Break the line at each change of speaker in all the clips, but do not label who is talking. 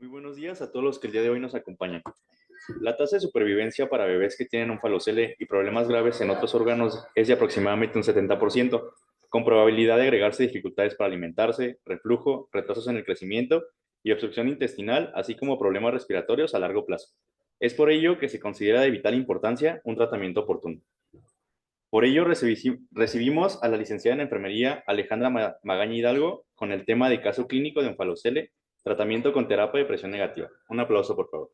buenos días a todos los que el día de hoy nos acompañan. La tasa de supervivencia para bebés que tienen onfalocele y problemas graves en otros órganos es de aproximadamente un 70%, con probabilidad de agregarse dificultades para alimentarse, reflujo, retrasos en el crecimiento y obstrucción intestinal, así como problemas respiratorios a largo plazo. Es por ello que se considera de vital importancia un tratamiento oportuno. Por ello recibimos a la licenciada en enfermería Alejandra Magaña Hidalgo con el tema de caso clínico de onfalocele, tratamiento con terapia de presión negativa. Un aplauso, por favor.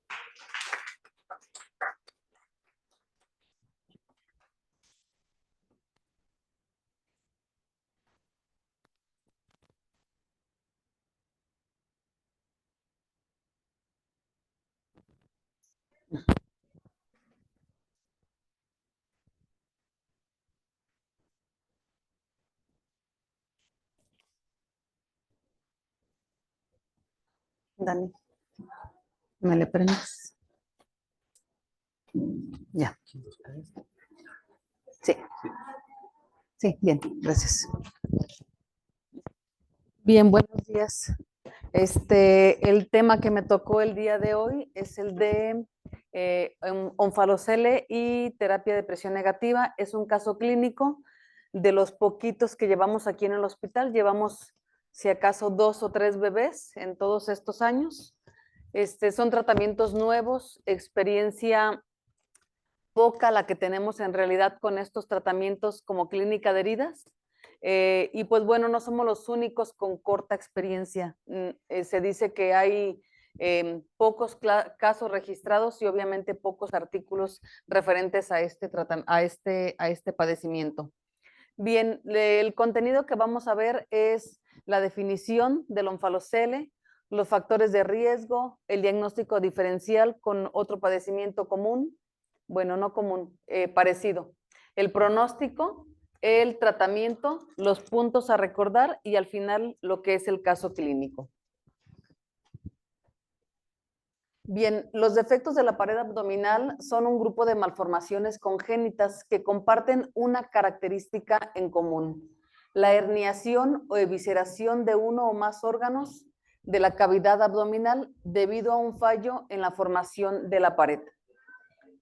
Dani, ¿me le prendes? Ya. Sí. Sí, bien, gracias. Bien, buenos días. El tema que me tocó el día de hoy es el de onfalocele y terapia de presión negativa. Es un caso clínico de los poquitos que llevamos aquí en el hospital. Llevamos, si acaso, 2 o 3 bebés en todos estos años. Son tratamientos nuevos, experiencia poca la que tenemos en realidad con estos tratamientos como clínica de heridas. Y pues bueno, no somos los únicos con corta experiencia. Se dice que hay pocos casos registrados y obviamente pocos artículos referentes a este padecimiento. Bien, el contenido que vamos a ver es la definición del onfalocele, los factores de riesgo, el diagnóstico diferencial con otro padecimiento común, bueno, no común, parecido, el pronóstico, el tratamiento, los puntos a recordar y al final lo que es el caso clínico. Bien, los defectos de la pared abdominal son un grupo de malformaciones congénitas que comparten una característica en común: la herniación o evisceración de uno o más órganos de la cavidad abdominal debido a un fallo en la formación de la pared.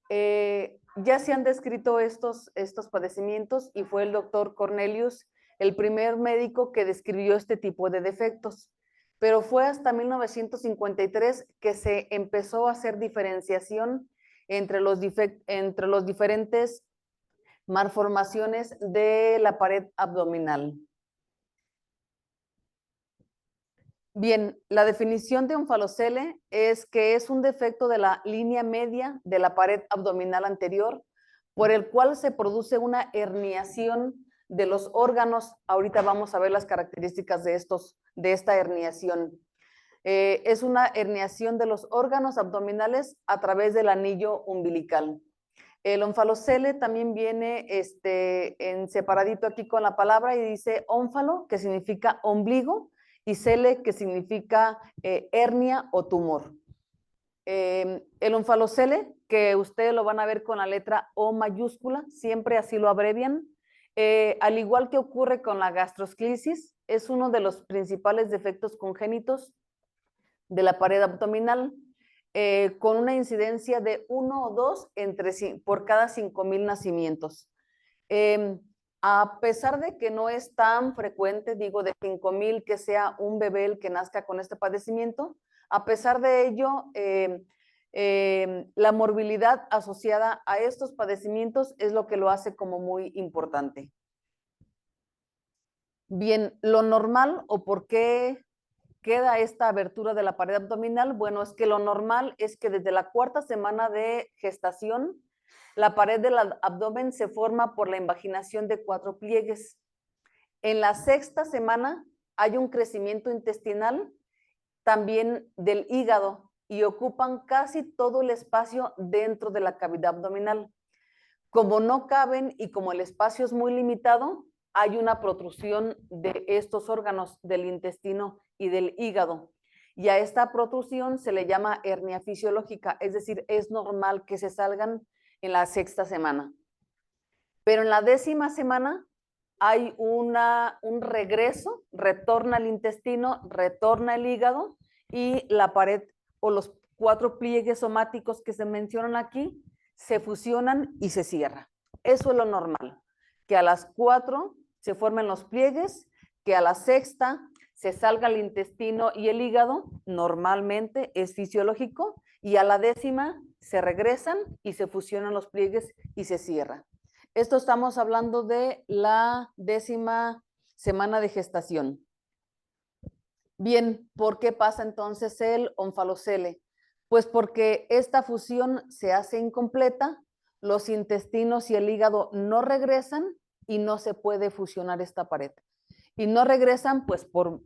Ya se han descrito estos padecimientos y fue el doctor Cornelius el primer médico que describió este tipo de defectos. Pero fue hasta 1953 que se empezó a hacer diferenciación entre los diferentes malformaciones de la pared abdominal. Bien, la definición de onfalocele es que es un defecto de la línea media de la pared abdominal anterior por el cual se produce una herniación de los órganos. Ahorita vamos a ver las características de esta herniación. Es una herniación de los órganos abdominales a través del anillo umbilical. El onfalocele también viene en separadito aquí con la palabra y dice ónfalo, que significa ombligo, y cele, que significa hernia o tumor. El onfalocele, que ustedes lo van a ver con la letra O mayúscula, siempre así lo abrevian, al igual que ocurre con la gastrosclesis, es uno de los principales defectos congénitos de la pared abdominal, con una incidencia de 1 o 2 por cada 5,000 nacimientos. A pesar de que no es tan frecuente, digo, de 5,000 que sea un bebé el que nazca con este padecimiento, a pesar de ello, la morbilidad asociada a estos padecimientos es lo que lo hace como muy importante. Bien, lo normal o por qué queda esta abertura de la pared abdominal, bueno, es que lo normal es que desde la 4ª semana de gestación, la pared del abdomen se forma por la invaginación de 4 pliegues. En la 6ª semana hay un crecimiento intestinal, también del hígado, y ocupan casi todo el espacio dentro de la cavidad abdominal. Como no caben y como el espacio es muy limitado, hay una protrusión de estos órganos del intestino y del hígado. Y a esta protrusión se le llama hernia fisiológica, es decir, es normal que se salgan en la 6ª semana. Pero en la 10ª semana hay un regreso, retorna el intestino, retorna el hígado y la pared o los 4 pliegues somáticos que se mencionan aquí se fusionan y se cierra. Eso es lo normal, que a las 4 se formen los pliegues, que a la 6ª se salga el intestino y el hígado, normalmente es fisiológico, y a la 10ª se regresan y se fusionan los pliegues y se cierra. Esto estamos hablando de la 10ª semana de gestación. Bien, ¿por qué pasa entonces el onfalocele? Pues porque esta fusión se hace incompleta, los intestinos y el hígado no regresan y no se puede fusionar esta pared. Y no regresan pues por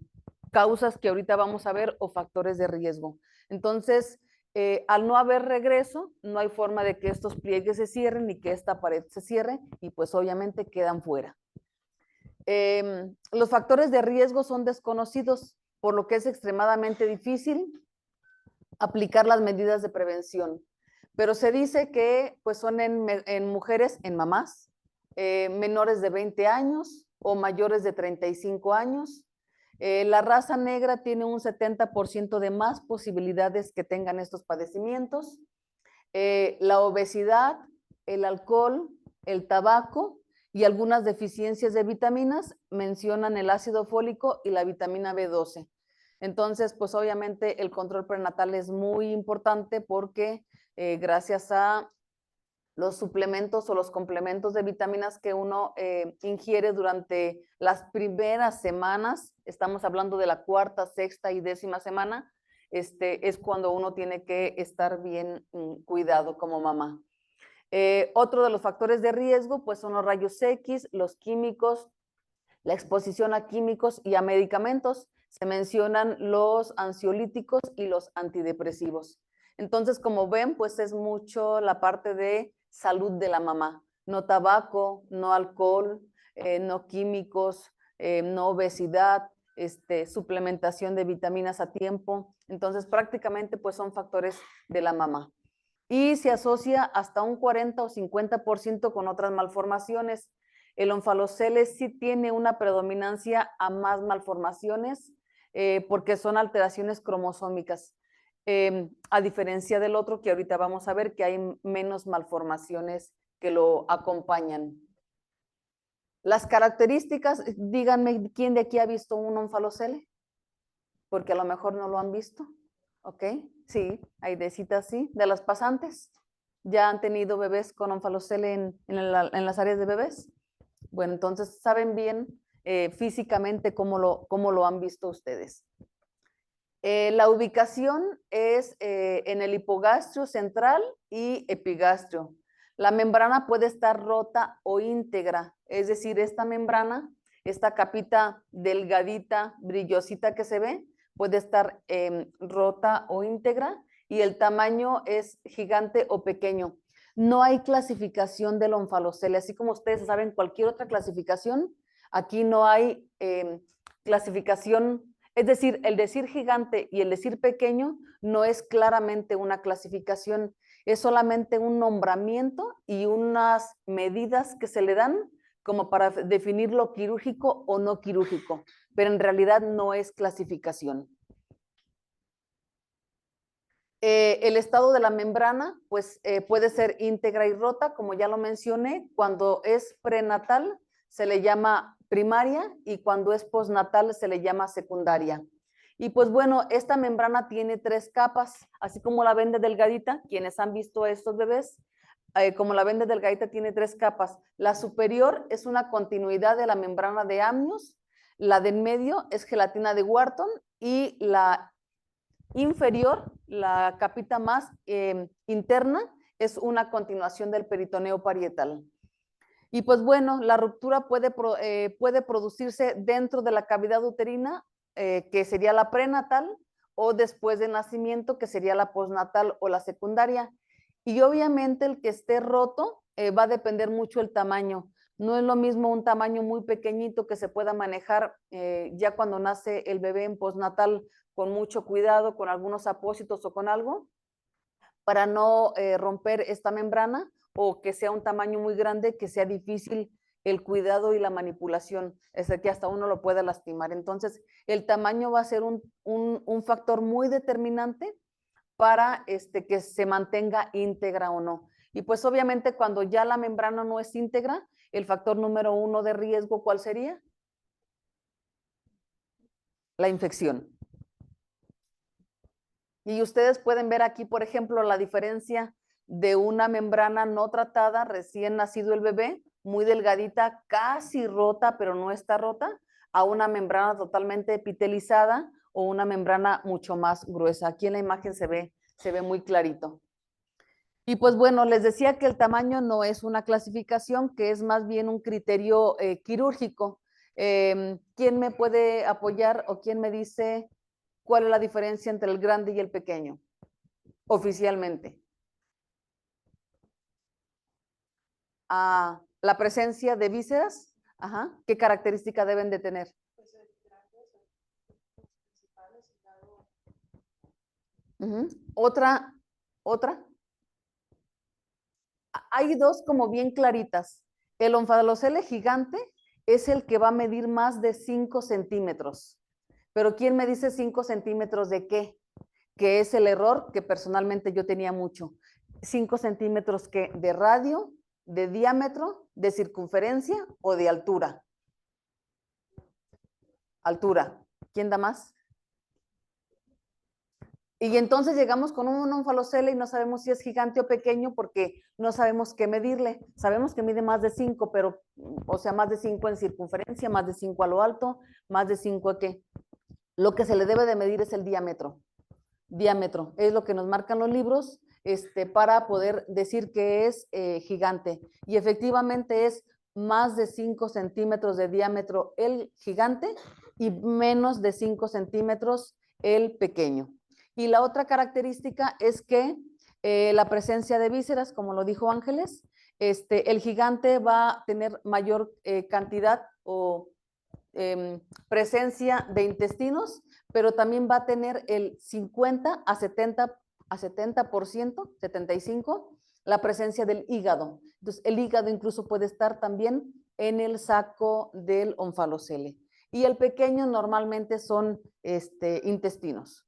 causas que ahorita vamos a ver o factores de riesgo. Entonces, al no haber regreso, no hay forma de que estos pliegues se cierren ni que esta pared se cierre y pues obviamente quedan fuera. Los factores de riesgo son desconocidos, por lo que es extremadamente difícil aplicar las medidas de prevención. Pero se dice que pues, son en mujeres, en mamás, menores de 20 años o mayores de 35 años. La raza negra tiene un 70% de más posibilidades que tengan estos padecimientos. La obesidad, el alcohol, el tabaco y algunas deficiencias de vitaminas mencionan el ácido fólico y la vitamina B12. Entonces, pues obviamente el control prenatal es muy importante porque gracias a los suplementos o los complementos de vitaminas que uno ingiere durante las primeras semanas, estamos hablando de la 4ª, 6ª y 10ª semana, es cuando uno tiene que estar bien cuidado como mamá. Otro de los factores de riesgo pues son los rayos X, los químicos, la exposición a químicos y a medicamentos. Se mencionan los ansiolíticos y los antidepresivos. Entonces, como ven, pues es mucho la parte de salud de la mamá. No tabaco, no alcohol, no químicos, no obesidad, suplementación de vitaminas a tiempo. Entonces, prácticamente pues son factores de la mamá. Y se asocia hasta un 40 o 50% con otras malformaciones. El onfalocele sí tiene una predominancia a más malformaciones porque son alteraciones cromosómicas, a diferencia del otro que ahorita vamos a ver que hay menos malformaciones que lo acompañan. Las características, díganme, ¿quién de aquí ha visto un onfalocele? Porque a lo mejor no lo han visto, ¿ok? Sí, hay de citas, sí, de las pasantes. ¿Ya han tenido bebés con onfalocele en las áreas de bebés? Bueno, entonces saben bien físicamente cómo lo han visto ustedes. La ubicación es en el hipogastrio central y epigastrio. La membrana puede estar rota o íntegra, es decir, esta membrana, esta capita delgadita, brillosita que se ve, puede estar rota o íntegra y el tamaño es gigante o pequeño. No hay clasificación del onfalocele, así como ustedes saben cualquier otra clasificación, aquí no hay clasificación. Es decir, el decir gigante y el decir pequeño no es claramente una clasificación, es solamente un nombramiento y unas medidas que se le dan como para definir lo quirúrgico o no quirúrgico, pero en realidad no es clasificación. El estado de la membrana, pues puede ser íntegra y rota, como ya lo mencioné. Cuando es prenatal se le llama primaria y cuando es postnatal se le llama secundaria. Y pues bueno, esta membrana tiene 3 capas, así como la ven de delgadita, quienes han visto a estos bebés, como la ven de delgadita tiene 3 capas. La superior es una continuidad de la membrana de amnios, la del medio es gelatina de Wharton y la inferior, la capita más interna, es una continuación del peritoneo parietal. Y pues bueno, la ruptura puede producirse dentro de la cavidad uterina, que sería la prenatal, o después de nacimiento, que sería la postnatal o la secundaria. Y obviamente el que esté roto va a depender mucho el tamaño. No es lo mismo un tamaño muy pequeñito que se pueda manejar ya cuando nace el bebé en postnatal con mucho cuidado, con algunos apósitos o con algo, para no romper esta membrana, o que sea un tamaño muy grande, que sea difícil el cuidado y la manipulación, es decir, que hasta uno lo pueda lastimar. Entonces, el tamaño va a ser un factor muy determinante para que se mantenga íntegra o no. Y pues obviamente cuando ya la membrana no es íntegra, el factor número 1 de riesgo, ¿cuál sería? La infección. Y ustedes pueden ver aquí, por ejemplo, la diferencia de una membrana no tratada, recién nacido el bebé, muy delgadita, casi rota, pero no está rota, a una membrana totalmente epitelizada o una membrana mucho más gruesa. Aquí en la imagen se ve muy clarito. Y pues bueno, les decía que el tamaño no es una clasificación, que es más bien un criterio quirúrgico. ¿Quién me puede apoyar o quién me dice cuál es la diferencia entre el grande y el pequeño oficialmente? La presencia de vísceras, ajá, ¿qué característica deben de tener? Otra. Hay dos como bien claritas. El onfalocele gigante es el que va a medir más de 5 centímetros. Pero ¿quién me dice 5 centímetros de qué? Que es el error que personalmente yo tenía mucho. 5 centímetros ¿qué? De radio, de diámetro, de circunferencia o de altura. Altura. ¿Quién da más? Y entonces llegamos con un onfalocele y no sabemos si es gigante o pequeño porque no sabemos qué medirle. Sabemos que mide más de 5, pero, o sea, más de 5 en circunferencia, más de 5 a lo alto, más de 5 a qué. Lo que se le debe de medir es el diámetro. Diámetro es lo que nos marcan los libros para poder decir que es gigante. Y efectivamente es más de 5 centímetros de diámetro el gigante y menos de 5 centímetros el pequeño. Y la otra característica es que la presencia de vísceras, como lo dijo Ángeles, el gigante va a tener mayor cantidad o presencia de intestinos, pero también va a tener el 50 a 70%, 75%, la presencia del hígado. Entonces, el hígado incluso puede estar también en el saco del onfalocele. Y el pequeño normalmente son intestinos.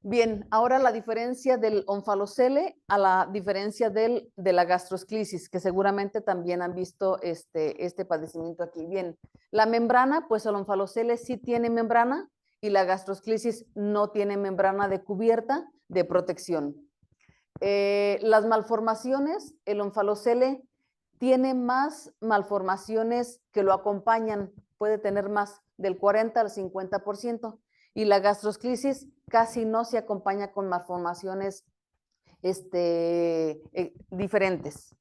Bien, ahora la diferencia del onfalocele a la diferencia de la gastrosclisis, que seguramente también han visto este padecimiento aquí. Bien, la membrana, pues el onfalocele sí tiene membrana y la gastrosclisis no tiene membrana de cubierta de protección. Las malformaciones, el onfalocele tiene más malformaciones que lo acompañan, puede tener más del 40 al 50%. Y la gastrosclisis casi no se acompaña con malformaciones diferentes.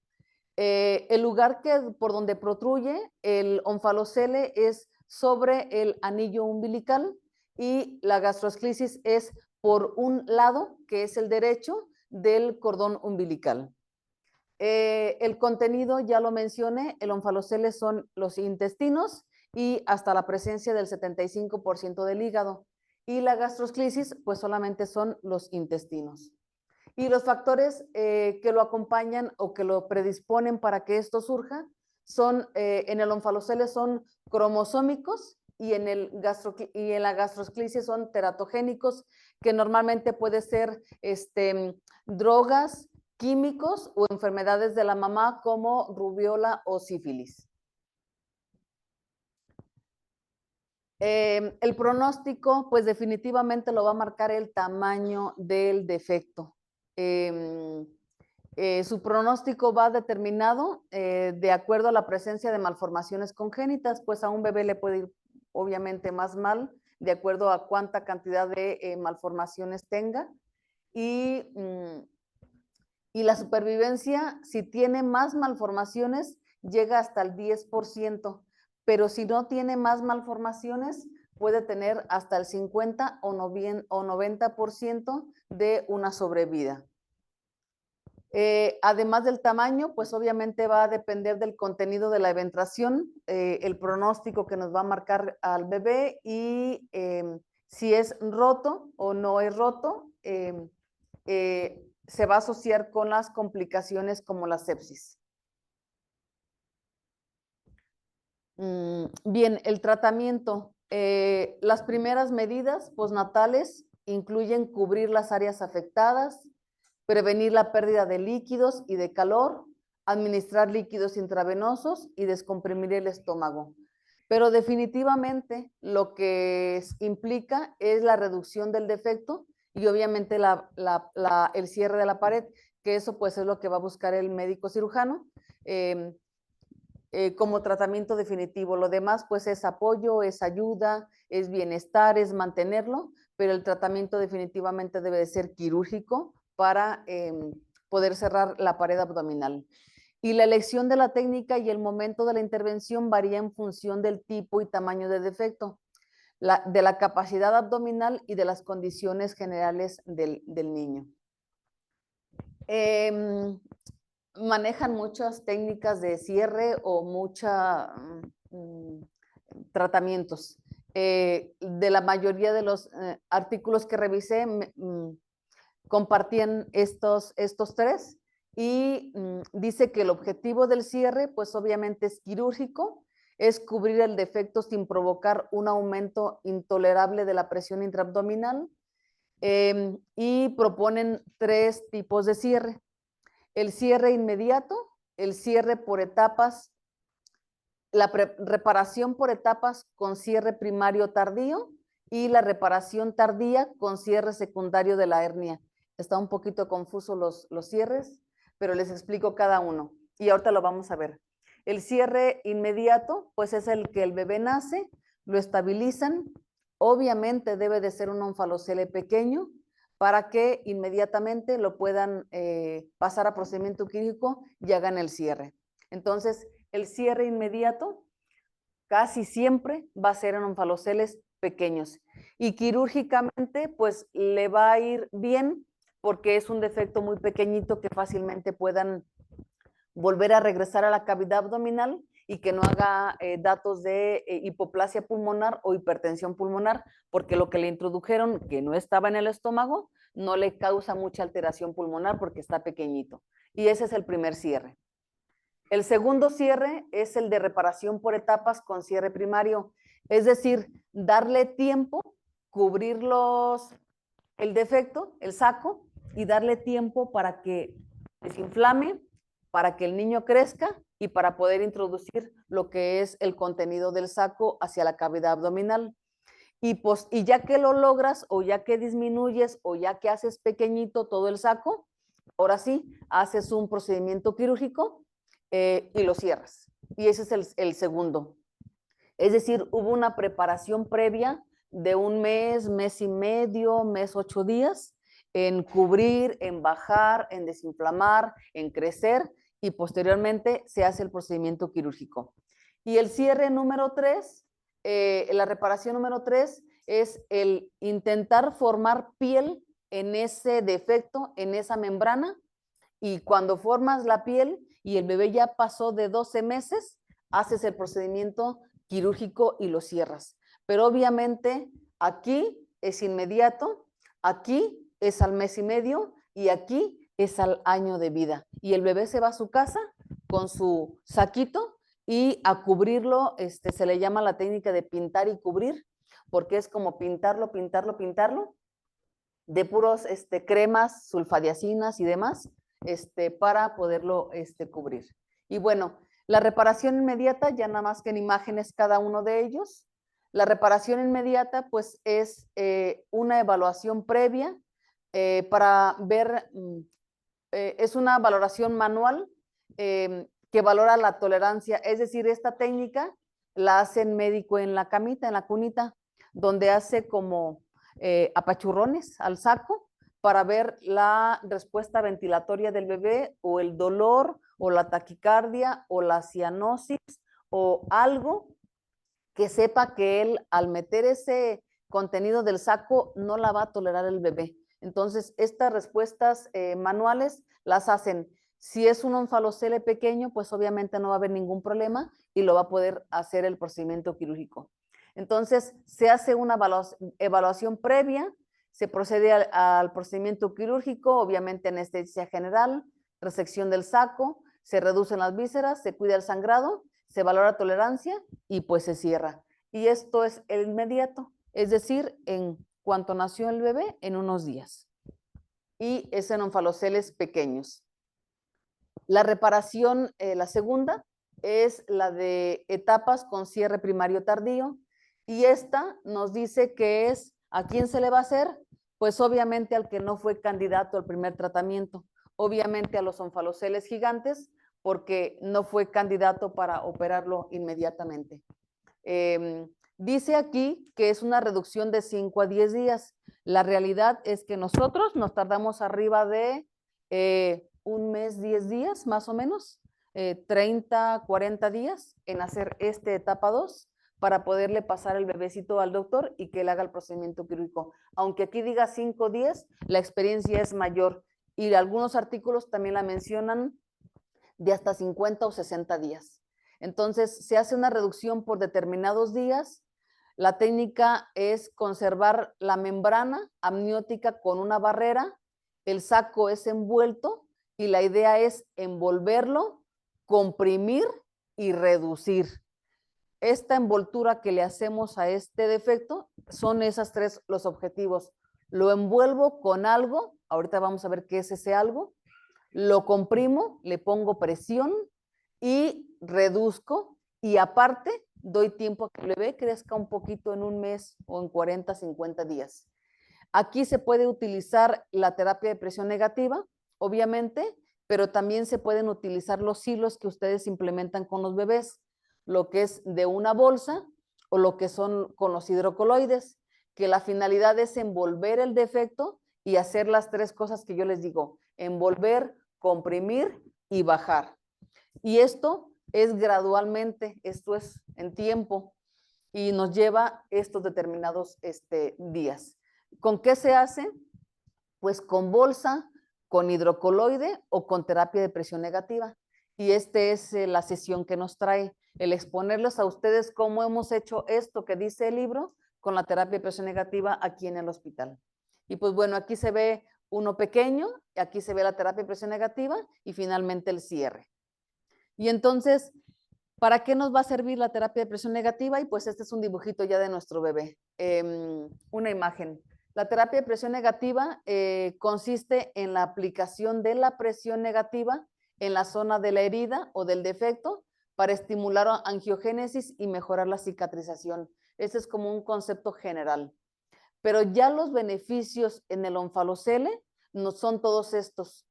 El lugar por donde protruye el onfalocele es sobre el anillo umbilical y la gastrosclisis es por un lado, que es el derecho, del cordón umbilical. El contenido, ya lo mencioné, el onfalocele son los intestinos y hasta la presencia del 75% del hígado. Y la gastrosclisis, pues solamente son los intestinos. Y los factores que lo acompañan o que lo predisponen para que esto surja son, en el onfalocele son cromosómicos y en la gastrosclisis son teratogénicos, que normalmente puede ser drogas, químicos o enfermedades de la mamá como rubiola o sífilis. El pronóstico, pues definitivamente lo va a marcar el tamaño del defecto. Su pronóstico va determinado de acuerdo a la presencia de malformaciones congénitas, pues a un bebé le puede ir obviamente más mal, de acuerdo a cuánta cantidad de malformaciones tenga. Y la supervivencia, si tiene más malformaciones, llega hasta el 10%, pero si no tiene más malformaciones, puede tener hasta el 50 o 90% de una sobrevida. Además del tamaño, pues obviamente va a depender del contenido de la eventración, el pronóstico que nos va a marcar al bebé y si es roto o no es roto, se va a asociar con las complicaciones como la sepsis. Bien, el tratamiento. Las primeras medidas postnatales incluyen cubrir las áreas afectadas, prevenir la pérdida de líquidos y de calor, administrar líquidos intravenosos y descomprimir el estómago. Pero definitivamente lo que implica es la reducción del defecto y obviamente el cierre de la pared, que eso pues es lo que va a buscar el médico cirujano como tratamiento definitivo. Lo demás pues es apoyo, es ayuda, es bienestar, es mantenerlo, pero el tratamiento definitivamente debe de ser quirúrgico para poder cerrar la pared abdominal. Y la elección de la técnica y el momento de la intervención varía en función del tipo y tamaño de defecto, de la capacidad abdominal y de las condiciones generales del niño. Manejan muchas técnicas de cierre o muchos tratamientos. De la mayoría de los artículos que revisé, compartían estos tres y dice que el objetivo del cierre, pues obviamente es quirúrgico, es cubrir el defecto sin provocar un aumento intolerable de la presión intraabdominal y proponen 3 tipos de cierre. El cierre inmediato, el cierre por etapas, la reparación por etapas con cierre primario tardío y la reparación tardía con cierre secundario de la hernia. Está un poquito confuso los cierres, pero les explico cada uno y ahorita lo vamos a ver. El cierre inmediato, pues es el que el bebé nace, lo estabilizan, obviamente debe de ser un onfalocele pequeño para que inmediatamente lo puedan pasar a procedimiento quirúrgico y hagan el cierre. Entonces, el cierre inmediato casi siempre va a ser en onfaloceles pequeños y quirúrgicamente pues le va a ir bien porque es un defecto muy pequeñito que fácilmente puedan volver a regresar a la cavidad abdominal y que no haga datos de hipoplasia pulmonar o hipertensión pulmonar, porque lo que le introdujeron, que no estaba en el estómago, no le causa mucha alteración pulmonar porque está pequeñito. Y ese es el primer cierre. El segundo cierre es el de reparación por etapas con cierre primario, es decir, darle tiempo, cubrir el defecto, el saco, y darle tiempo para que desinflame, para que el niño crezca y para poder introducir lo que es el contenido del saco hacia la cavidad abdominal. Y ya que lo logras o ya que disminuyes o ya que haces pequeñito todo el saco, ahora sí, haces un procedimiento quirúrgico y lo cierras. Y ese es el segundo. Es decir, hubo una preparación previa de un mes, mes y medio, mes 8 días, en cubrir, en bajar, en desinflamar, en crecer y posteriormente se hace el procedimiento quirúrgico. Y el cierre número 3, la reparación número 3 es el intentar formar piel en ese defecto, en esa membrana, y cuando formas la piel y el bebé ya pasó de 12 meses, haces el procedimiento quirúrgico y lo cierras. Pero obviamente aquí es inmediato, aquí es al mes y medio y aquí es al año de vida. Y el bebé se va a su casa con su saquito y a cubrirlo, se le llama la técnica de pintar y cubrir, porque es como pintarlo, pintarlo, pintarlo, de puros cremas, sulfadiacinas y demás, para poderlo cubrir. Y bueno, la reparación inmediata, ya nada más que en imágenes cada uno de ellos. La reparación inmediata, pues, es una evaluación previa para ver, es una valoración manual que valora la tolerancia. Es decir, esta técnica la hace el médico en la camita, en la cunita, donde hace como apachurrones al saco para ver la respuesta ventilatoria del bebé o el dolor o la taquicardia o la cianosis o algo que sepa que él al meter ese contenido del saco no la va a tolerar el bebé. Entonces, estas respuestas manuales las hacen. Si es un onfalocele pequeño, pues obviamente no va a haber ningún problema y lo va a poder hacer el procedimiento quirúrgico. Entonces, se hace una evaluación previa, se procede al procedimiento quirúrgico, obviamente anestesia general, resección del saco, se reducen las vísceras, se cuida el sangrado, se valora tolerancia y pues se cierra. y esto es el inmediato, es decir, en cuanto nació el bebé, en unos días. Y es en onfaloceles pequeños. La reparación, la segunda, es la de etapas con cierre primario tardío, y esta nos dice que es, ¿a quién se le va a hacer? Pues obviamente al que no fue candidato al primer tratamiento, obviamente a los onfaloceles gigantes, porque no fue candidato para operarlo inmediatamente. Dice aquí que es una reducción de 5 a 10 días. La realidad es que nosotros nos tardamos arriba de un mes, 10 días más o menos, 30, 40 días en hacer esta etapa 2 para poderle pasar el bebecito al doctor y que él haga el procedimiento quirúrgico. Aunque aquí diga 5 días, la experiencia es mayor y algunos artículos también la mencionan de hasta 50 o 60 días. Entonces, se hace una reducción por determinados días. La técnica es conservar la membrana amniótica con una barrera, el saco es envuelto y la idea es envolverlo, comprimir y reducir. Esta envoltura que le hacemos a este defecto son esas tres los objetivos. Lo envuelvo con algo, ahorita vamos a ver qué es ese algo, lo comprimo, le pongo presión y reduzco, y aparte doy tiempo a que el bebé crezca un poquito en un mes o en 40, 50 días. Aquí se puede utilizar la terapia de presión negativa, obviamente, pero también se pueden utilizar los hilos que ustedes implementan con los bebés, lo que es de una bolsa o lo que son con los hidrocoloides, que la finalidad es envolver el defecto y hacer las tres cosas que yo les digo: envolver, comprimir y bajar. Y esto es gradualmente, esto es en tiempo y nos lleva estos determinados días. ¿Con qué se hace? Pues con bolsa, con hidrocoloide o con terapia de presión negativa. Y esta es la sesión que nos trae, el exponerles a ustedes cómo hemos hecho esto que dice el libro con la terapia de presión negativa aquí en el hospital. Y pues bueno, aquí se ve uno pequeño, aquí se ve la terapia de presión negativa y finalmente el cierre. Y entonces, ¿para qué nos va a servir la terapia de presión negativa? Y pues este es un dibujito ya de nuestro bebé, una imagen. La terapia de presión negativa consiste en la aplicación de la presión negativa en la zona de la herida o del defecto para estimular angiogénesis y mejorar la cicatrización. Ese es como un concepto general. Pero ya los beneficios en el onfalocele no son todos estos.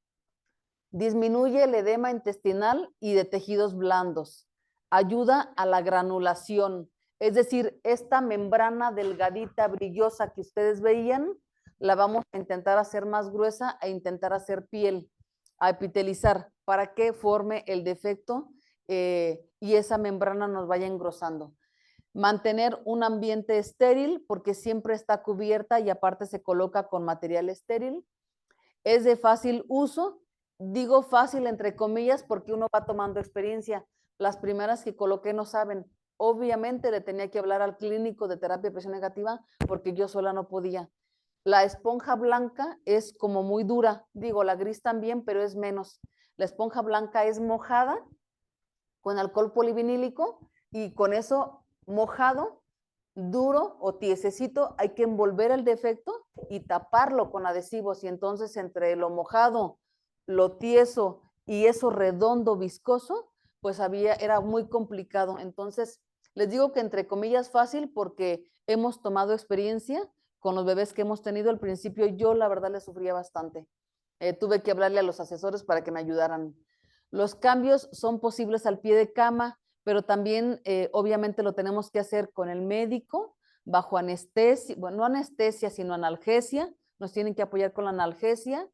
Disminuye el edema intestinal y de tejidos blandos. Ayuda a la granulación, es decir, esta membrana delgadita, brillosa que ustedes veían, la vamos a intentar hacer más gruesa e intentar hacer piel, a epitelizar, para que forme el defecto y esa membrana nos vaya engrosando. Mantener un ambiente estéril, porque siempre está cubierta y aparte se coloca con material estéril. Es de fácil uso. Digo fácil entre comillas porque uno va tomando experiencia. Las primeras que coloqué no saben. Obviamente le tenía que hablar al clínico de terapia de presión negativa porque yo sola no podía. La esponja blanca es como muy dura. Digo, la gris también, pero es menos. La esponja blanca es mojada con alcohol polivinílico y con eso mojado, duro o tiesecito, hay que envolver el defecto y taparlo con adhesivos. Y entonces entre lo mojado, lo tieso y eso redondo, viscoso, pues era muy complicado. Entonces, les digo que entre comillas fácil porque hemos tomado experiencia con los bebés que hemos tenido. Al principio yo la verdad le sufría bastante. Tuve que hablarle a los asesores para que me ayudaran. Los cambios son posibles al pie de cama, pero también obviamente lo tenemos que hacer con el médico, bajo anestesia, bueno, no anestesia, sino analgesia. Nos tienen que apoyar con la analgesia,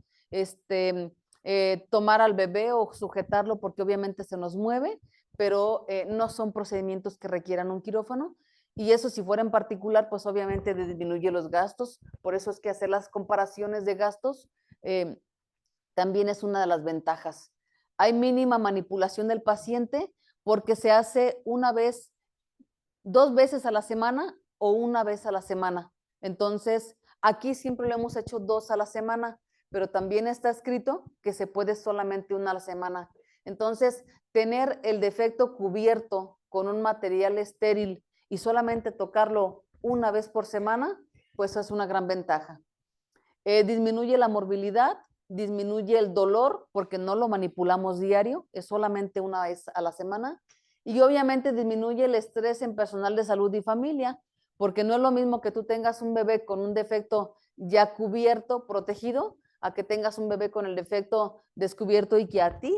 tomar al bebé o sujetarlo porque obviamente se nos mueve, pero no son procedimientos que requieran un quirófano. Y eso, si fuera en particular, pues obviamente disminuye los gastos. Por eso es que hacer las comparaciones de gastos también es una de las ventajas. Hay mínima manipulación del paciente porque se hace una vez, 2 veces a la semana o una vez a la semana. Entonces, aquí siempre lo hemos hecho 2 a la semana, pero también está escrito que se puede solamente una a la semana. Entonces, tener el defecto cubierto con un material estéril y solamente tocarlo una vez por semana, pues es una gran ventaja. Disminuye la morbilidad, disminuye el dolor porque no lo manipulamos diario, es solamente una vez a la semana, y obviamente disminuye el estrés en personal de salud y familia, porque no es lo mismo que tú tengas un bebé con un defecto ya cubierto, protegido, a que tengas un bebé con el defecto descubierto y que a ti,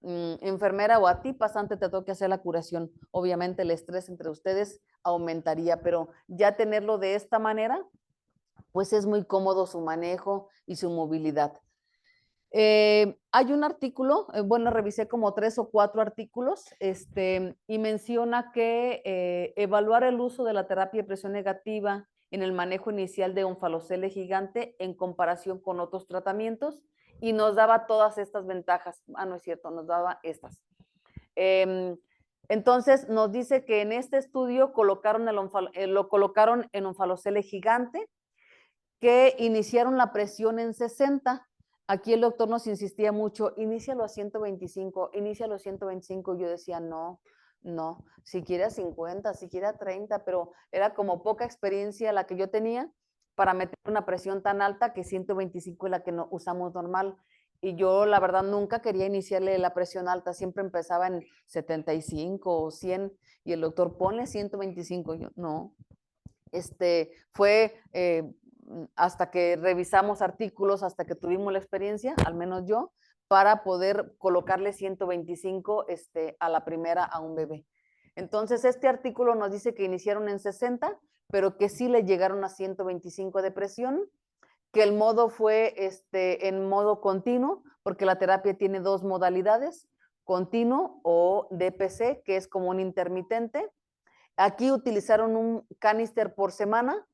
enfermera, o a ti pasante, te toque hacer la curación. Obviamente el estrés entre ustedes aumentaría, pero ya tenerlo de esta manera, pues es muy cómodo su manejo y su movilidad. Hay un artículo, bueno, revisé como 3 o 4 artículos, y menciona que evaluar el uso de la terapia de presión negativa en el manejo inicial de onfalocele gigante en comparación con otros tratamientos, y nos daba todas estas ventajas. Ah, no es cierto, nos daba estas. Entonces, nos dice que en este estudio lo colocaron en onfalocele gigante, que iniciaron la presión en 60. Aquí el doctor nos insistía mucho, inícialo a 125, inícialo a 125. Yo decía, no, no, siquiera 50, siquiera 30, pero era como poca experiencia la que yo tenía para meter una presión tan alta, que 125 es la que no usamos normal. Y yo, la verdad, nunca quería iniciarle la presión alta, siempre empezaba en 75 o 100, y el doctor, ponle 125. Yo, no. Fue hasta que revisamos artículos, hasta que tuvimos la experiencia, al menos yo, para poder colocarle 125 a la primera a un bebé. Entonces, este artículo nos dice que iniciaron en 60, pero que sí le llegaron a 125 de presión, que el modo fue en modo continuo, porque la terapia tiene 2 modalidades, continuo o DPC, que es como un intermitente. Aquí utilizaron un canister por semana.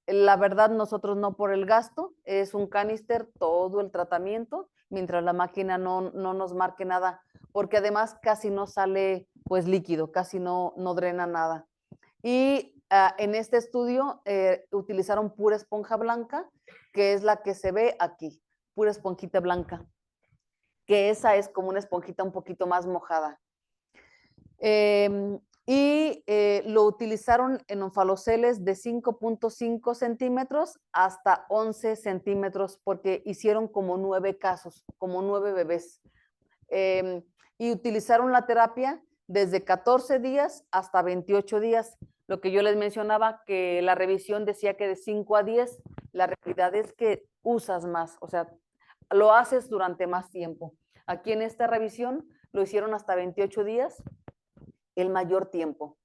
La verdad, nosotros no por el gasto, es un canister todo el tratamiento, mientras la máquina no nos marque nada, porque además casi no sale pues líquido, casi no drena nada. Y en este estudio utilizaron pura esponja blanca, que es la que se ve aquí, pura esponjita blanca, que esa es como una esponjita un poquito más mojada. Lo utilizaron en onfaloceles de 5.5 centímetros hasta 11 centímetros, porque hicieron como 9 casos, como 9 bebés. Y utilizaron la terapia desde 14 días hasta 28 días. Lo que yo les mencionaba, que la revisión decía que de 5 a 10, la realidad es que usas más, o sea, lo haces durante más tiempo. Aquí en esta revisión lo hicieron hasta 28 días, el mayor tiempo.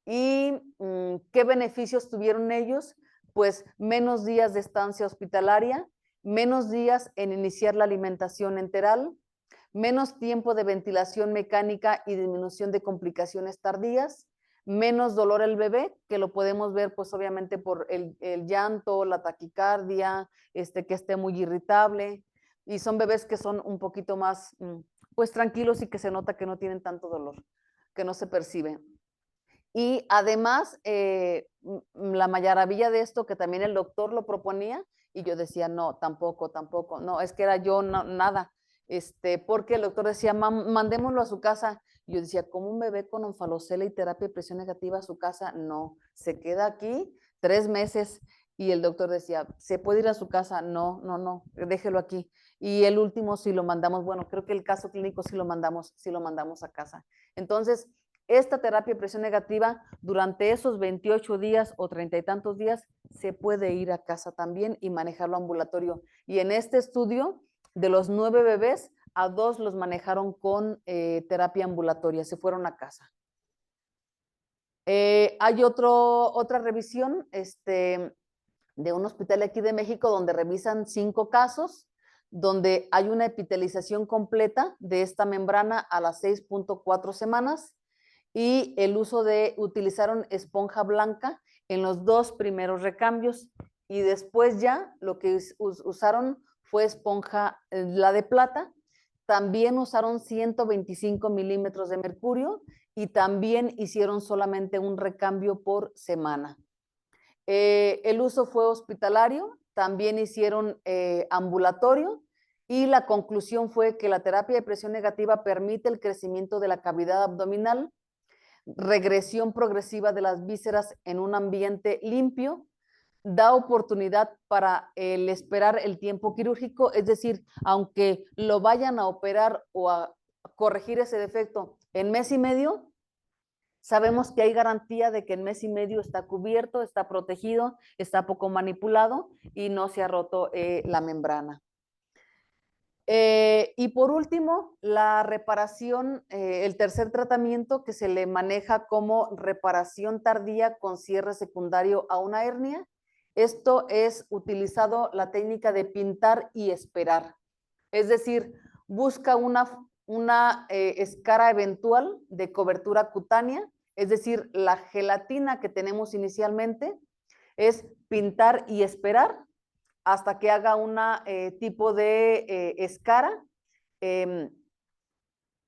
¿Y qué beneficios tuvieron ellos? Pues menos días de estancia hospitalaria, menos días en iniciar la alimentación enteral, menos tiempo de ventilación mecánica y disminución de complicaciones tardías, menos dolor el bebé, que lo podemos ver pues obviamente por el llanto, la taquicardia, que esté muy irritable, y son bebés que son un poquito más pues tranquilos y que se nota que no tienen tanto dolor, que no se percibe. Y además, la maravilla de esto, que también el doctor lo proponía, y yo decía, no, tampoco, no, es que era yo, no, nada, porque el doctor decía, mandémoslo a su casa. Y yo decía, ¿cómo un bebé con onfalocele y terapia de presión negativa a su casa? No, se queda aquí 3 meses. Y el doctor decía, ¿se puede ir a su casa? No, déjelo aquí. Y el último sí lo mandamos, bueno, creo que el caso clínico sí lo mandamos a casa. Entonces, esta terapia de presión negativa, durante esos 28 días o 30 y tantos días, se puede ir a casa también y manejarlo ambulatorio. Y en este estudio, de los 9 bebés, a 2 los manejaron con terapia ambulatoria, se fueron a casa. Hay otra revisión de un hospital aquí de México donde revisan 5 casos, donde hay una epitelización completa de esta membrana a las 6.4 semanas, y el uso utilizaron esponja blanca en los 2 primeros recambios, y después ya lo que usaron fue esponja, la de plata. También usaron 125 milímetros de mercurio, y también hicieron solamente un recambio por semana. El uso fue hospitalario, también hicieron ambulatorio, y la conclusión fue que la terapia de presión negativa permite el crecimiento de la cavidad abdominal, regresión progresiva de las vísceras en un ambiente limpio, da oportunidad para el esperar el tiempo quirúrgico, es decir, aunque lo vayan a operar o a corregir ese defecto en mes y medio, sabemos que hay garantía de que en mes y medio está cubierto, está protegido, está poco manipulado y no se ha roto la membrana. Y por último, la reparación, el tercer tratamiento que se le maneja como reparación tardía con cierre secundario a una hernia. Esto es utilizado la técnica de pintar y esperar. Es decir, busca una escara eventual de cobertura cutánea, es decir, la gelatina que tenemos inicialmente es pintar y esperar hasta que haga una tipo de escara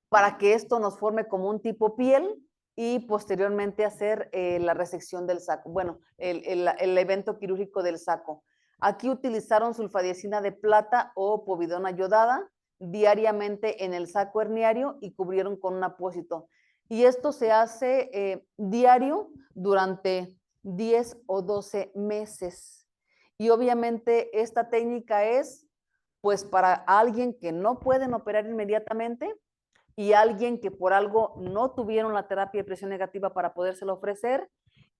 para que esto nos forme como un tipo piel y posteriormente hacer la resección del saco, bueno, el evento quirúrgico del saco. Aquí utilizaron sulfadiazina de plata o povidona yodada diariamente en el saco herniario y cubrieron con un apósito. Y esto se hace diario durante 10 o 12 meses. Y obviamente esta técnica es, pues, para alguien que no pueden operar inmediatamente y alguien que por algo no tuvieron la terapia de presión negativa para podérsela ofrecer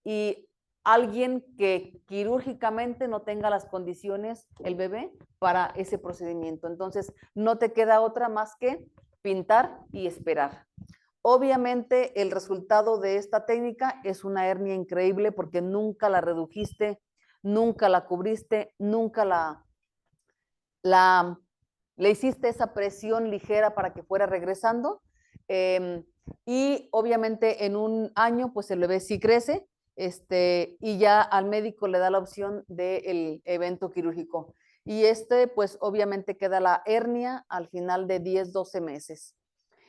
y alguien que quirúrgicamente no tenga las condiciones, el bebé, para ese procedimiento. Entonces, no te queda otra más que pintar y esperar. Obviamente, el resultado de esta técnica es una hernia increíble porque nunca la redujiste, nunca la cubriste, nunca le hiciste esa presión ligera para que fuera regresando. Y obviamente en un año, pues el bebé sí crece, y ya al médico le da la opción del evento quirúrgico. Y pues obviamente queda la hernia al final de 10, 12 meses.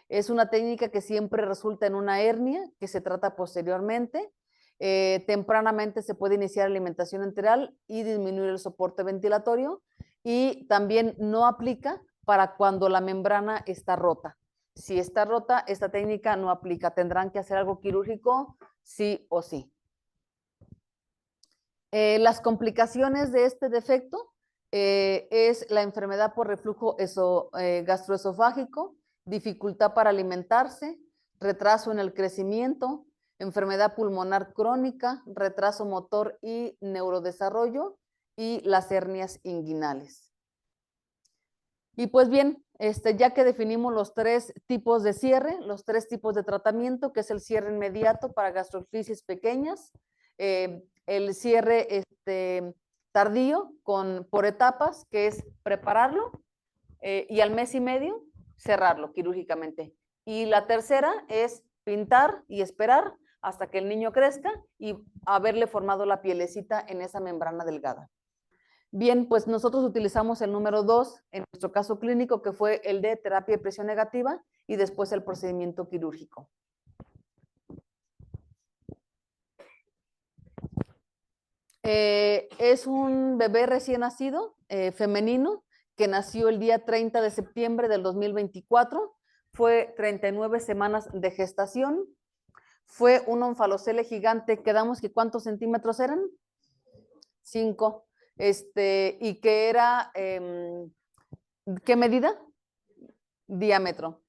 Es una técnica que siempre resulta en una hernia que se trata posteriormente. Tempranamente se puede iniciar alimentación enteral y disminuir el soporte ventilatorio y también no aplica para cuando la membrana está rota. Si está rota, esta técnica no aplica. Tendrán que hacer algo quirúrgico sí o sí. Las complicaciones de este defecto es la enfermedad por reflujo gastroesofágico, dificultad para alimentarse, retraso en el crecimiento, enfermedad pulmonar crónica, retraso motor y neurodesarrollo y las hernias inguinales. Y pues bien, ya que definimos los tres tipos de cierre, los tres tipos de tratamiento, que es el cierre inmediato para gastroclisis pequeñas, el cierre tardío por etapas, que es prepararlo y al mes y medio cerrarlo quirúrgicamente. Y la tercera es pintar y esperar hasta que el niño crezca y haberle formado la pielecita en esa membrana delgada. Bien, pues nosotros utilizamos el número 2 en nuestro caso clínico, que fue el de terapia de presión negativa y después el procedimiento quirúrgico. Es un bebé recién nacido, femenino, que nació el día 30 de septiembre del 2024. Fue 39 semanas de gestación. Fue un onfalocele gigante. ¿Quedamos que cuántos centímetros eran? 5. Y que era, ¿qué medida? Diámetro.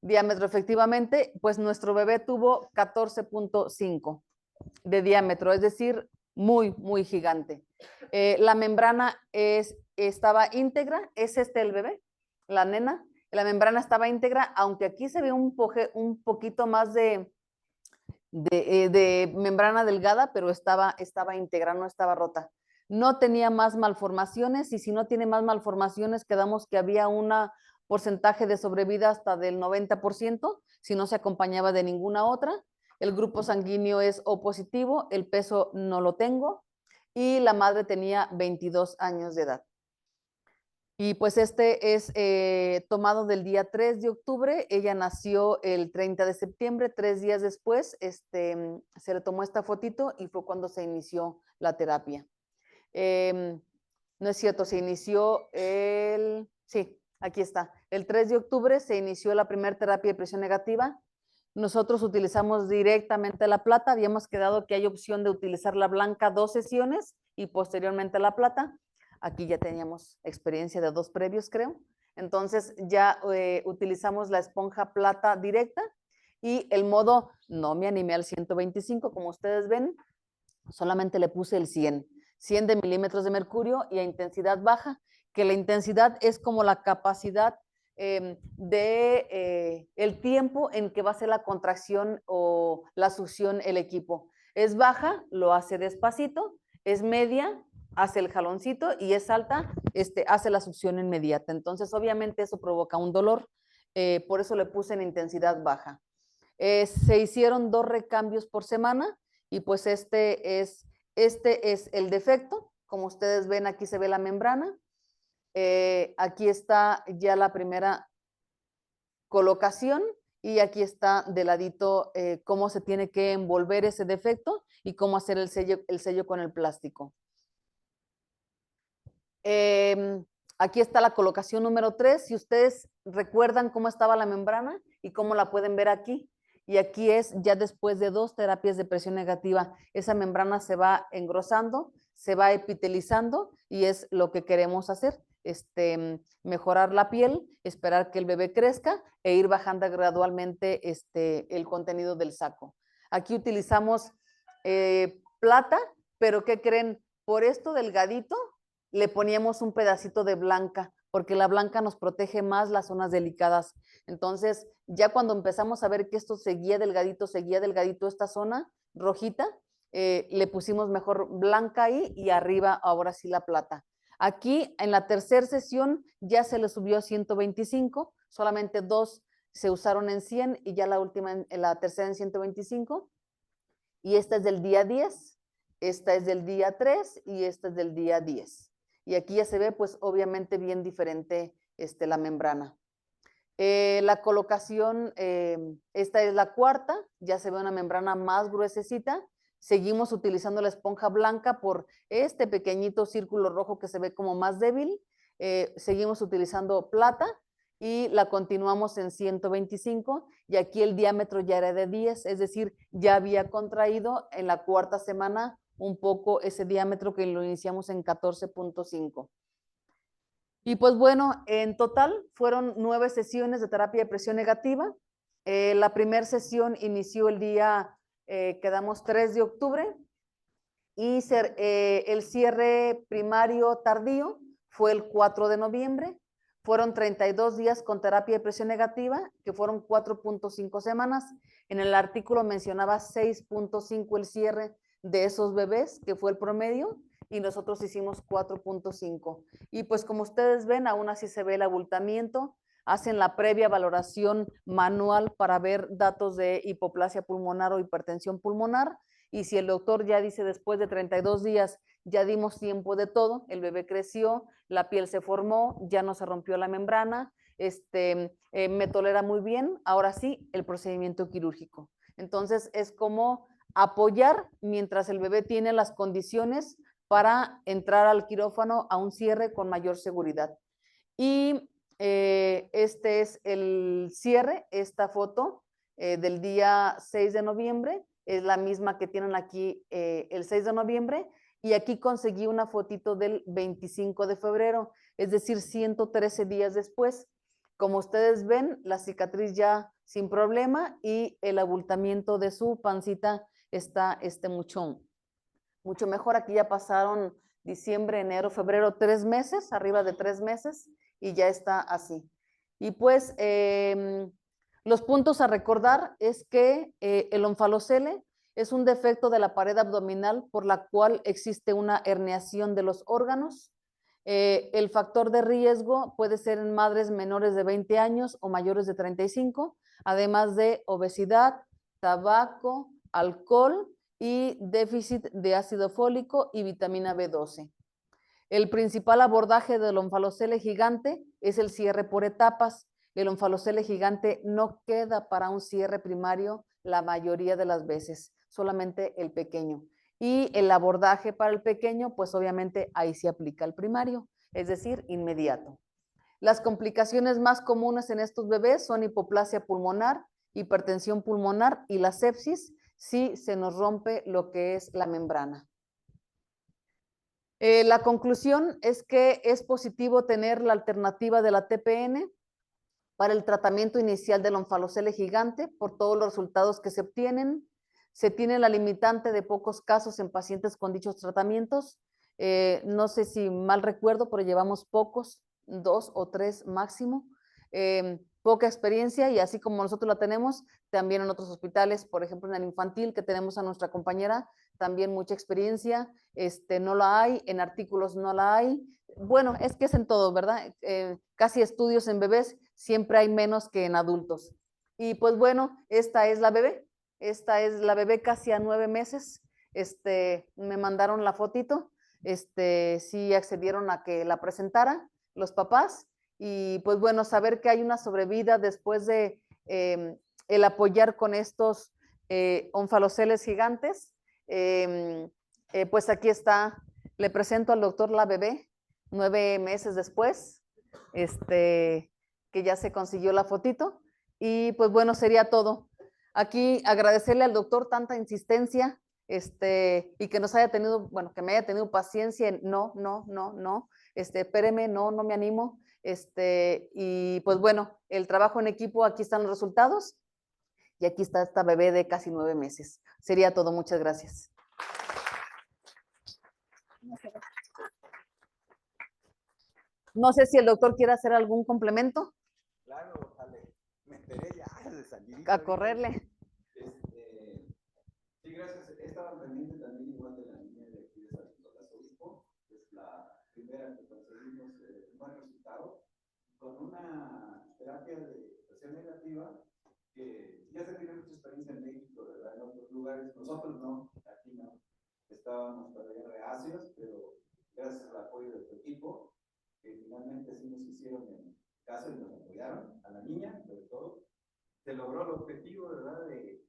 Diámetro, efectivamente, pues nuestro bebé tuvo 14.5 de diámetro, es decir, muy, muy gigante. La membrana estaba íntegra, es el bebé, la nena, la membrana estaba íntegra, aunque aquí se ve un poquito más de membrana delgada, pero estaba íntegra, no estaba rota. No tenía más malformaciones y si no tiene más malformaciones, quedamos que había un porcentaje de sobrevida hasta del 90%, si no se acompañaba de ninguna otra. El grupo sanguíneo es O positivo, el peso no lo tengo y la madre tenía 22 años de edad. Y pues es tomado del día 3 de octubre, ella nació el 30 de septiembre, 3 días después se le tomó esta fotito y fue cuando se inició la terapia. No es cierto, se inició sí, aquí está. El 3 de octubre se inició la primera terapia de presión negativa nosotros utilizamos directamente la plata. Habíamos quedado que hay opción de utilizar la blanca 2 sesiones y posteriormente la plata. Aquí ya teníamos experiencia de 2 previos, creo. Entonces ya utilizamos la esponja plata directa y el modo, no me animé al 125, como ustedes ven, solamente le puse el 100 de milímetros de mercurio y a intensidad baja, que la intensidad es como la capacidad de el tiempo en que va a ser la contracción o la succión el equipo. Es baja, lo hace despacito, es media, hace el jaloncito y es alta, hace la succión inmediata. Entonces, obviamente eso provoca un dolor, por eso le puse en intensidad baja. Se hicieron 2 recambios por semana y pues este es el defecto. Como ustedes ven, aquí se ve la membrana. Aquí está ya la primera colocación y aquí está de ladito cómo se tiene que envolver ese defecto y cómo hacer el sello con el plástico. Aquí está la colocación número 3. Si ustedes recuerdan cómo estaba la membrana y cómo la pueden ver aquí. Y aquí es ya después de 2 terapias de presión negativa. Esa membrana se va engrosando, se va epitelizando y es lo que queremos hacer. Mejorar la piel, esperar que el bebé crezca e ir bajando gradualmente el contenido del saco. Aquí utilizamos plata, pero ¿qué creen? Por esto delgadito le poníamos un pedacito de blanca, porque la blanca nos protege más las zonas delicadas. Entonces, ya cuando empezamos a ver que esto seguía delgadito esta zona rojita, le pusimos mejor blanca ahí y arriba ahora sí la plata. Aquí en la tercera sesión ya se le subió a 125, solamente 2 se usaron en 100 y ya la última, en la tercera en 125. Y esta es del día 10, esta es del día 3 y esta es del día 10. Y aquí ya se ve pues obviamente bien diferente la membrana. La colocación, esta es la cuarta, ya se ve una membrana más gruesecita. Seguimos utilizando la esponja blanca por este pequeñito círculo rojo que se ve como más débil. Seguimos utilizando plata y la continuamos en 125 y aquí el diámetro ya era de 10, es decir, ya había contraído en la cuarta semana un poco ese diámetro que lo iniciamos en 14.5. Y pues bueno, en total fueron 9 sesiones de terapia de presión negativa. La primera sesión inició el día, quedamos 3 de octubre y el cierre primario tardío fue el 4 de noviembre. Fueron 32 días con terapia de presión negativa, que fueron 4.5 semanas. En el artículo mencionaba 6.5 el cierre de esos bebés, que fue el promedio, y nosotros hicimos 4.5. Y pues como ustedes ven, aún así se ve el abultamiento. Hacen la previa valoración manual para ver datos de hipoplasia pulmonar o hipertensión pulmonar. Y si el doctor ya dice después de 32 días, ya dimos tiempo de todo, el bebé creció, la piel se formó, ya no se rompió la membrana, me tolera muy bien, ahora sí, el procedimiento quirúrgico. Entonces es como apoyar mientras el bebé tiene las condiciones para entrar al quirófano a un cierre con mayor seguridad. Y este es el cierre, esta foto del día 6 de noviembre, es la misma que tienen aquí el 6 de noviembre, y aquí conseguí una fotito del 25 de febrero, es decir, 113 días después. Como ustedes ven, la cicatriz ya sin problema y el abultamiento de su pancita está mucho mejor. Aquí ya pasaron diciembre, enero, febrero, 3 meses, arriba de 3 meses, y ya está así. Y pues los puntos a recordar es que el onfalocele es un defecto de la pared abdominal por la cual existe una herniación de los órganos. El factor de riesgo puede ser en madres menores de 20 años o mayores de 35, además de obesidad, tabaco, alcohol y déficit de ácido fólico y vitamina B12. El principal abordaje del onfalocele gigante es el cierre por etapas. El onfalocele gigante no queda para un cierre primario la mayoría de las veces, solamente el pequeño. Y el abordaje para el pequeño, pues obviamente ahí se aplica el primario, es decir, inmediato. Las complicaciones más comunes en estos bebés son hipoplasia pulmonar, hipertensión pulmonar y la sepsis si se nos rompe lo que es la membrana. La conclusión es que es positivo tener la alternativa de la TPN para el tratamiento inicial del onfalocele gigante por todos los resultados que se obtienen. Se tiene la limitante de pocos casos en pacientes con dichos tratamientos. No sé si mal recuerdo, pero llevamos pocos, 2 o 3 máximo. Poca experiencia y así como nosotros la tenemos, también en otros hospitales, por ejemplo en el infantil que tenemos a nuestra compañera, también mucha experiencia, no la hay, en artículos no la hay. Bueno, es que es en todo, ¿verdad? Casi estudios en bebés, siempre hay menos que en adultos. Y pues bueno, esta es la bebé casi a 9 meses, me mandaron la fotito, sí accedieron a que la presentara los papás, y pues bueno, saber que hay una sobrevida después de el apoyar con estos onfaloceles gigantes, pues aquí está, le presento al doctor la bebé, 9 meses después, que ya se consiguió la fotito, y pues bueno, sería todo. Aquí agradecerle al doctor tanta insistencia, y que nos haya tenido, bueno, que me haya tenido paciencia en no, espéreme, no me animo, y pues bueno, el trabajo en equipo, aquí están los resultados, y aquí está esta bebé de casi 9 meses. Sería todo, muchas gracias. No sé si el doctor quiere hacer algún complemento.
Claro, sale. Me enteré ya de salir.
A correrle.
Sí, gracias. Estaba pendiente también igual de la niña de aquí de San Nicolás Obispo. Es la primera que conseguimos un buen resultado con una terapia de presión negativa que ya se tiene mucha experiencia en México, ¿verdad? En otros lugares. Nosotros no, aquí no. Estábamos todavía reacios, pero gracias al apoyo de tu equipo, que finalmente sí nos hicieron en caso y nos apoyaron, a la niña, sobre todo, se logró el objetivo, ¿verdad?, de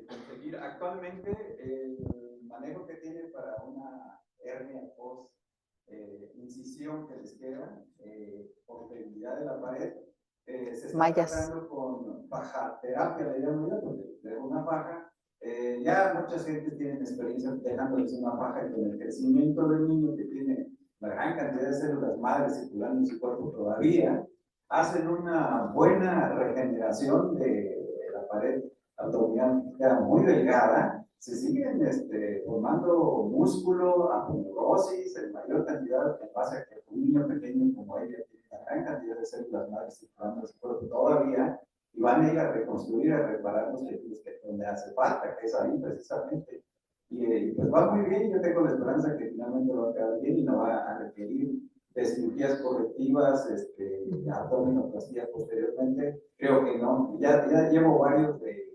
conseguir. Actualmente el manejo que tiene para una hernia post incisión que les queda por debilidad de la pared, se está tratando con fajaterapia, le llamo yo, porque de una faja. Ya muchas gentes tienen experiencia dejándoles una faja y con el crecimiento del niño que tiene la gran cantidad de células madres circulando en su cuerpo todavía, hacen una buena regeneración de la pared abdominal, queda muy delgada, se siguen formando músculo, aponeurosis en mayor cantidad en base a que un niño pequeño como ella tiene una gran cantidad de células madres circulando en su cuerpo todavía, y van a ir a reconstruir, a reparar los tejidos donde hace falta, que es ahí precisamente. Y pues va muy bien, yo tengo la esperanza que finalmente va a quedar bien y no va a requerir de cirugías correctivas, abdominoplastías posteriormente. Creo que no. Ya llevo varios de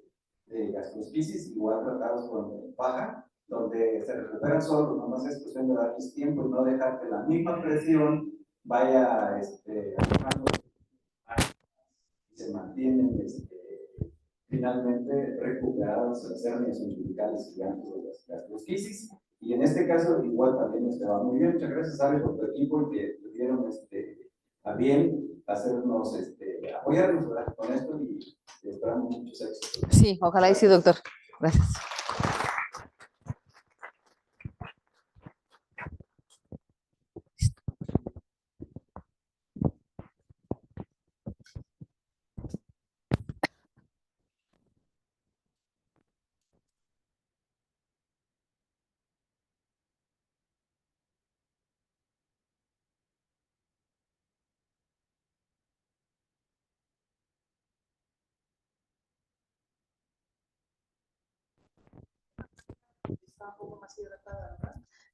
gastrosquisis, igual tratados con faja, donde se recuperan solos, nomás es cuestión de darles tiempo y no dejar que la misma presión vaya alejando y se mantienen finalmente recuperadas las hernias umbilicales gigantes de las gastrosquisis. Y en este caso, igual también va muy bien. Muchas gracias, Ale, por tu equipo y que tuvieron a bien hacernos, apoyarnos, ¿verdad?, con esto y esperamos muchos éxitos.
Sí, ojalá y sí, doctor. Gracias.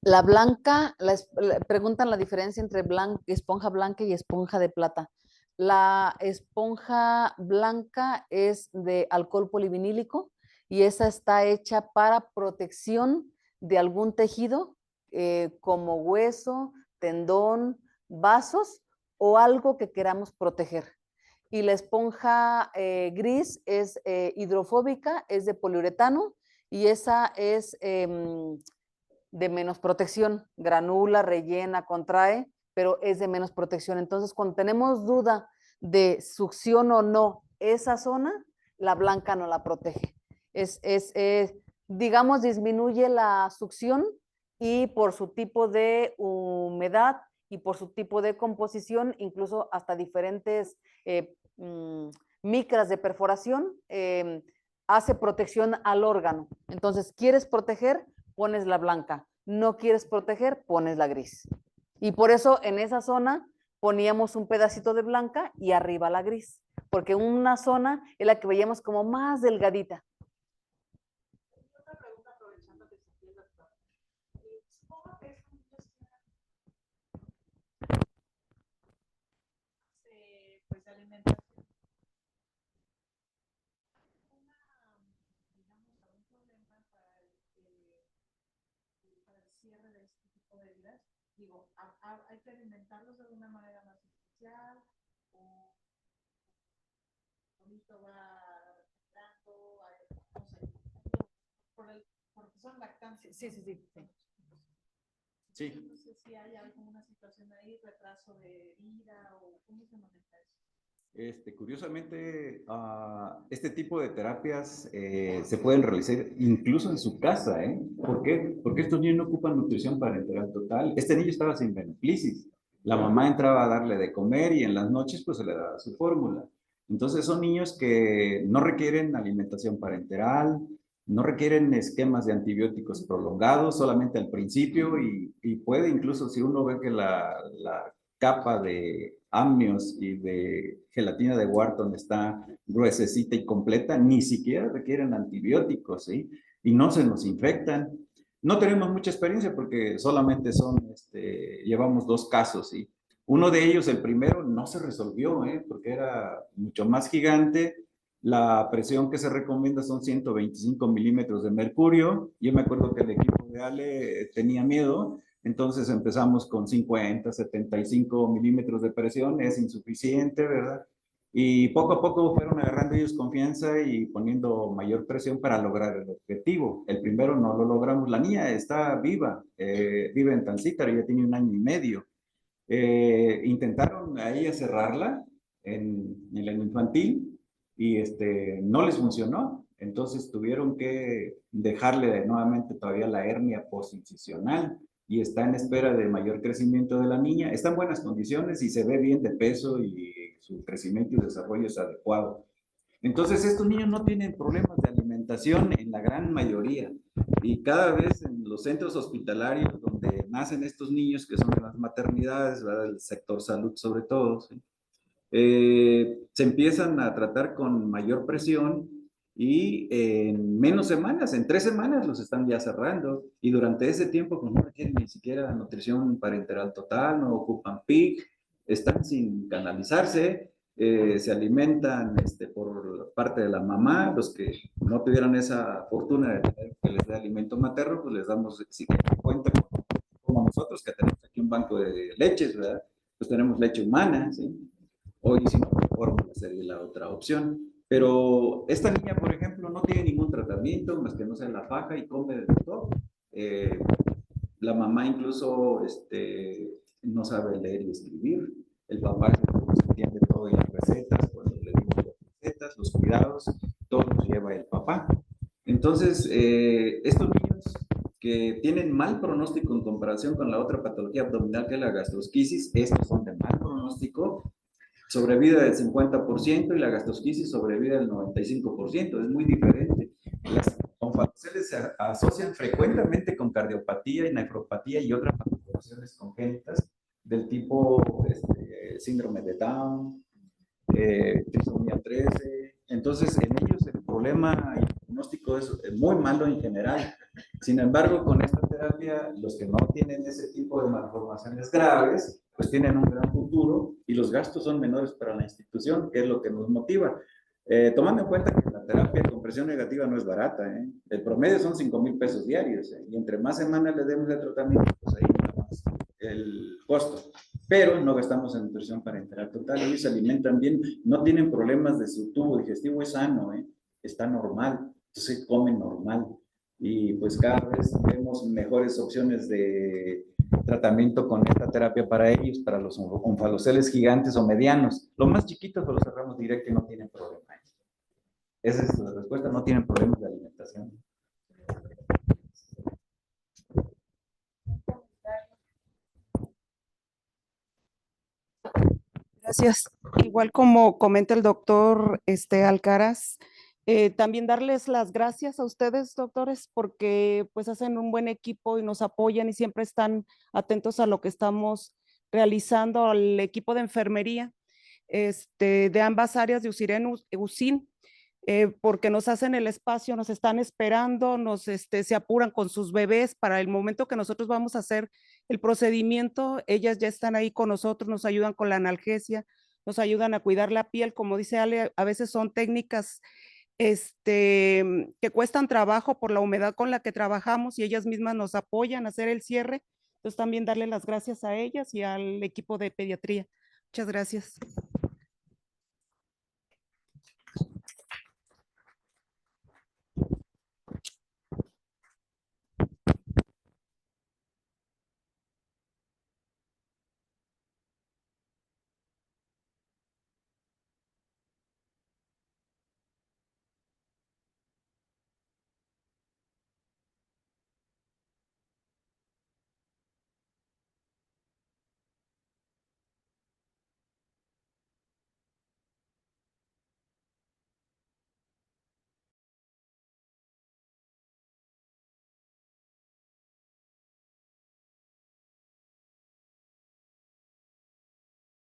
La blanca, preguntan la diferencia entre esponja blanca y esponja de plata. La esponja blanca es de alcohol polivinílico y esa está hecha para protección de algún tejido como hueso, tendón, vasos o algo que queramos proteger. Y la esponja gris es hidrofóbica, es de poliuretano y esa es de menos protección, granula, rellena, contrae, pero es de menos protección. Entonces, cuando tenemos duda de succión o no esa zona, la blanca no la protege. Digamos, disminuye la succión y por su tipo de humedad y por su tipo de composición, incluso hasta diferentes micras de perforación, hace protección al órgano. Entonces, ¿quieres proteger? Pones la blanca. No quieres proteger, pones la gris. Y por eso en esa zona poníamos un pedacito de blanca y arriba la gris, porque una zona es la que veíamos como más delgadita.
Otra pregunta aprovechando que se tiene, doctor. Supongo que es pues alimentación. Digamos, algún problema para el cierre de este tipo de heridas. Digo, hay que alimentarlos de una manera más especial o bonito va dando, no sé, porque son lactantes.
Sí.
Sí.
No sé si hay alguna situación ahí, retraso de vida o cómo se maneja eso.
Curiosamente, este tipo de terapias se pueden realizar incluso en su casa, ¿eh? ¿Por qué? Porque estos niños no ocupan nutrición parenteral total. Este niño estaba sin beneficis. La mamá entraba a darle de comer y en las noches pues se le daba su fórmula. Entonces son niños que no requieren alimentación parenteral, no requieren esquemas de antibióticos prolongados, solamente al principio y puede incluso, si uno ve que la capa de amnios y de gelatina de Wharton está gruesecita y completa, ni siquiera requieren antibióticos, ¿sí? Y no se nos infectan. No tenemos mucha experiencia porque solamente llevamos 2 casos, ¿sí? Uno de ellos, el primero, no se resolvió, porque era mucho más gigante. La presión que se recomienda son 125 milímetros de mercurio. Yo me acuerdo que el equipo de Ale tenía miedo, entonces empezamos con 50, 75 milímetros de presión, es insuficiente, ¿verdad? Y poco a poco fueron agarrando ellos confianza y poniendo mayor presión para lograr el objetivo. El primero no lo logramos. La niña está viva, vive en Tancítaro, ya tiene 1 año y medio. Intentaron a ella cerrarla en el infantil y no les funcionó. Entonces tuvieron que dejarle nuevamente todavía la hernia postincisional y está en espera de mayor crecimiento de la niña. Está en buenas condiciones y se ve bien de peso y su crecimiento y desarrollo es adecuado. Entonces estos niños no tienen problemas de alimentación en la gran mayoría y cada vez en los centros hospitalarios donde nacen estos niños que son de las maternidades, ¿verdad? El sector salud sobre todo, ¿sí? Se empiezan a tratar con mayor presión y en menos semanas, en 3 semanas los están ya cerrando y durante ese tiempo pues, no requieren ni siquiera nutrición parenteral total, no ocupan PIC, están sin canalizarse, se alimentan por parte de la mamá. Los que no tuvieran esa fortuna de tener que les dé alimento materno, pues les damos, si cuenta como nosotros que tenemos aquí un banco de leches, ¿verdad? Pues tenemos leche humana, ¿sí? O y si no, fórmula sería la otra opción. Pero esta niña, por ejemplo, no tiene ningún tratamiento más que no sea la faja y come de todo. La mamá incluso no sabe leer y escribir. El papá se entiende todo en las recetas, cuando le dimos las recetas, los cuidados, todo los lleva el papá. Entonces, estos niños que tienen mal pronóstico en comparación con la otra patología abdominal que es la gastrosquisis, estos son de mal pronóstico, sobrevida del 50% y la gastrosquisis sobrevida del 95%, es muy diferente. Las onfaloceles se asocian frecuentemente con cardiopatía y nefropatía y otras patologías congénitas del tipo síndrome de Down, trisomía 13. Entonces, en ellos el problema y el pronóstico es muy malo en general. Sin embargo, con esta terapia, los que no tienen ese tipo de malformaciones graves, pues tienen un gran futuro y los gastos son menores para la institución, que es lo que nos motiva. Tomando en cuenta que la terapia con presión negativa no es barata, el promedio son 5,000 pesos diarios, y entre más semanas le demos el tratamiento, pues ahí nada más el costo. Pero no gastamos en nutrición parenteral total, ellos se alimentan bien, no tienen problemas de su tubo digestivo, es sano, está normal, entonces comen normal. Y pues cada vez vemos mejores opciones de tratamiento con esta terapia para ellos, para los onfaloceles gigantes o medianos. Los más chiquitos los cerramos directo y no tienen problema. Esa es la respuesta, no tienen problemas de alimentación.
Gracias. Igual como comenta el doctor Alcaraz, también darles las gracias a ustedes, doctores, porque pues hacen un buen equipo y nos apoyan y siempre están atentos a lo que estamos realizando al equipo de enfermería de ambas áreas de USIN, porque nos hacen el espacio, nos están esperando, se apuran con sus bebés para el momento que nosotros vamos a hacer el procedimiento, ellas ya están ahí con nosotros, nos ayudan con la analgesia, nos ayudan a cuidar la piel, como dice Ale, a veces son técnicas que cuestan trabajo por la humedad con la que trabajamos y ellas mismas nos apoyan a hacer el cierre. Entonces también darle las gracias a ellas y al equipo de pediatría. Muchas gracias.